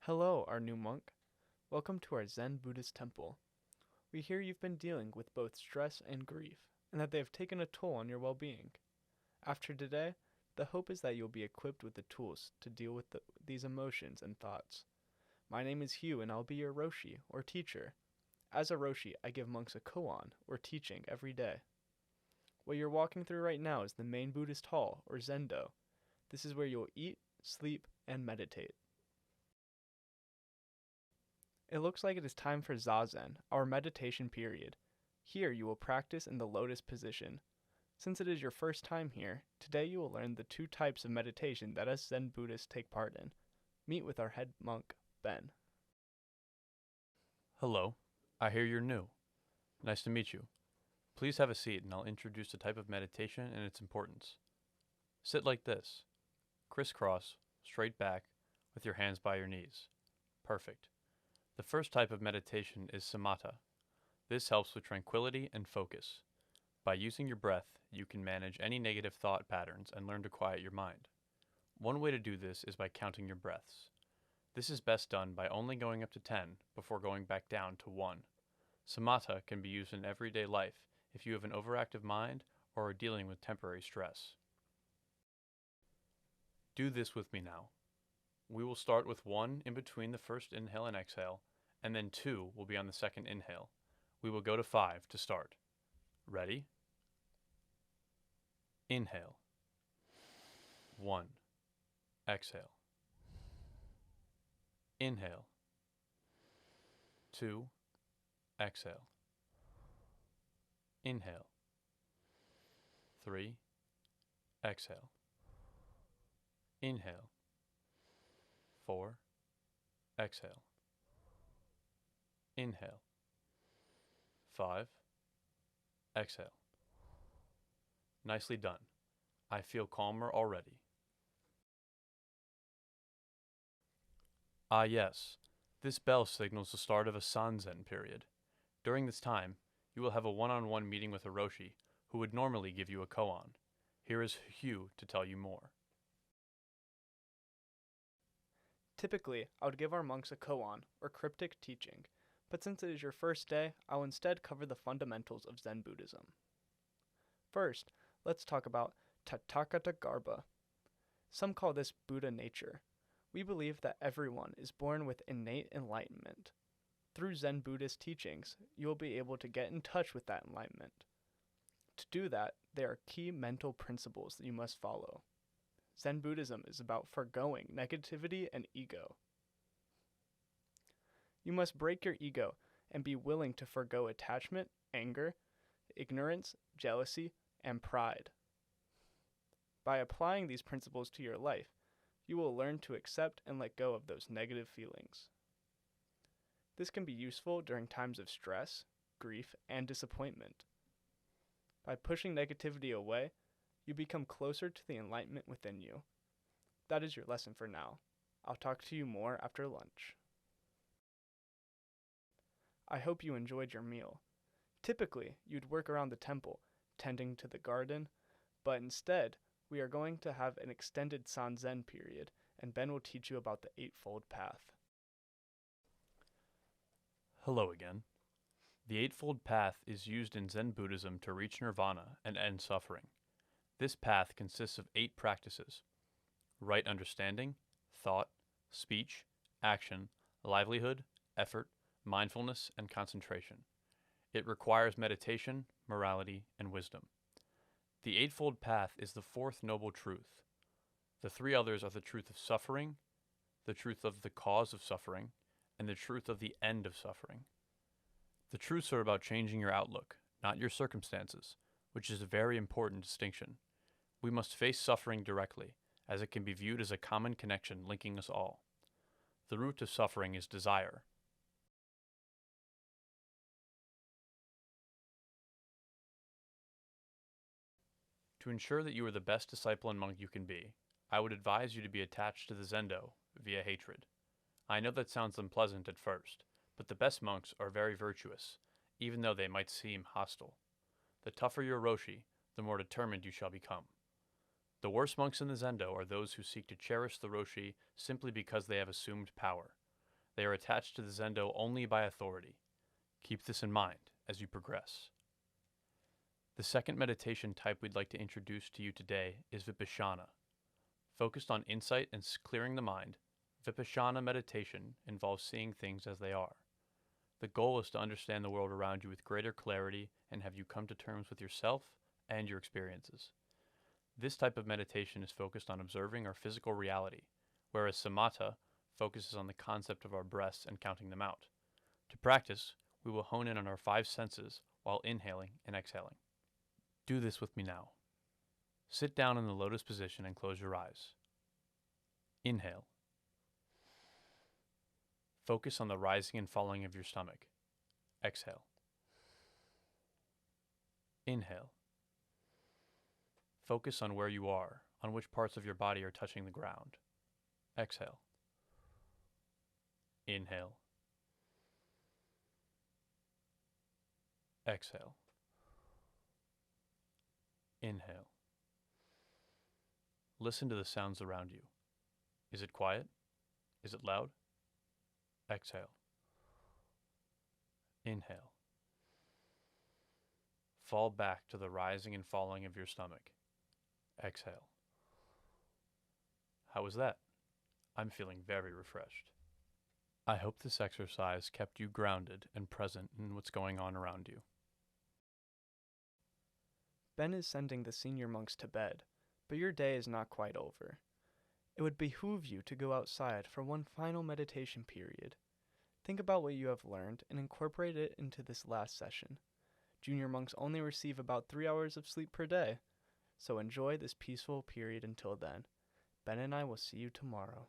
Hello, our new monk. Welcome to our Zen Buddhist temple. We hear you've been dealing with both stress and grief, and that they have taken a toll on your well being. After today, the hope is that you'll be equipped with the tools to deal with these emotions and thoughts. My name is Hugh, and I'll be your Roshi, or teacher. As a Roshi, I give monks a koan, or teaching, every day. What you're walking through right now is the main Buddhist hall, or Zendo. This is where you'll eat, sleep, and meditate. It looks like it is time for Zazen, our meditation period. Here you will practice in the lotus position. Since it is your first time here, today you will learn the two types of meditation that us Zen Buddhists take part in. Meet with our head monk, Ben. Hello, I hear you're new. Nice to meet you. Please have a seat and I'll introduce the type of meditation and its importance. Sit like this, crisscross, straight back, with your hands by your knees. Perfect. The first type of meditation is samatha. This helps with tranquility and focus. By using your breath, you can manage any negative thought patterns and learn to quiet your mind. One way to do this is by counting your breaths. This is best done by only going up to 10 before going back down to 1. Samatha can be used in everyday life if you have an overactive mind or are dealing with temporary stress. Do this with me now. We will start with 1 in between the first inhale and exhale, and then 2 will be on the second inhale. We will go to 5 to start. Ready? Inhale. 1. Exhale. Inhale. 2. Exhale. Inhale. 3. Exhale. Inhale. 4. Exhale. Inhale. 5. Exhale. Nicely done. I feel calmer already. Ah yes, this bell signals the start of a Sanzen period. During this time, you will have a one-on-one meeting with a Roshi, who would normally give you a koan. Here is Hugh to tell you more. Typically, I would give our monks a koan, or cryptic teaching, but since it is your first day, I'll instead cover the fundamentals of Zen Buddhism. First, let's talk about Tathagata Garbha. Some call this Buddha nature. We believe that everyone is born with innate enlightenment. Through Zen Buddhist teachings, you will be able to get in touch with that enlightenment. To do that, there are key mental principles that you must follow. Zen Buddhism is about forgoing negativity and ego. You must break your ego and be willing to forgo attachment, anger, ignorance, jealousy, and pride. By applying these principles to your life, you will learn to accept and let go of those negative feelings. This can be useful during times of stress, grief, and disappointment. By pushing negativity away, you become closer to the enlightenment within you. That is your lesson for now. I'll talk to you more after lunch. I hope you enjoyed your meal. Typically, you'd work around the temple, tending to the garden, but instead, we are going to have an extended Sanzen period, and Ben will teach you about the Eightfold Path. Hello again. The Eightfold Path is used in Zen Buddhism to reach nirvana and end suffering. This path consists of 8 practices: right understanding, thought, speech, action, livelihood, effort, mindfulness, and concentration. It requires meditation, morality, and wisdom. The Eightfold Path is the 4th noble truth. The 3 others are the truth of suffering, the truth of the cause of suffering, and the truth of the end of suffering. The truths are about changing your outlook, not your circumstances, which is a very important distinction. We must face suffering directly, as it can be viewed as a common connection linking us all. The root of suffering is desire. To ensure that you are the best disciple and monk you can be, I would advise you to be attached to the Zendo via hatred. I know that sounds unpleasant at first, but the best monks are very virtuous, even though they might seem hostile. The tougher your Roshi, the more determined you shall become. The worst monks in the Zendo are those who seek to cherish the Roshi simply because they have assumed power. They are attached to the Zendo only by authority. Keep this in mind as you progress. The second meditation type we'd like to introduce to you today is Vipassana. Focused on insight and clearing the mind, Vipassana meditation involves seeing things as they are. The goal is to understand the world around you with greater clarity and have you come to terms with yourself and your experiences. This type of meditation is focused on observing our physical reality, whereas Samatha focuses on the concept of our breaths and counting them out. To practice, we will hone in on our 5 senses while inhaling and exhaling. Do this with me now. Sit down in the lotus position and close your eyes. Inhale. Focus on the rising and falling of your stomach. Exhale. Inhale. Focus on where you are, on which parts of your body are touching the ground. Exhale. Inhale. Exhale. Inhale. Listen to the sounds around you. Is it quiet? Is it loud? Exhale. Inhale. Fall back to the rising and falling of your stomach. Exhale. How was that? I'm feeling very refreshed. I hope this exercise kept you grounded and present in what's going on around you. Ben is sending the senior monks to bed, but your day is not quite over. It would behoove you to go outside for one final meditation period. Think about what you have learned and incorporate it into this last session. Junior monks only receive about 3 hours of sleep per day, so enjoy this peaceful period until then. Ben and I will see you tomorrow.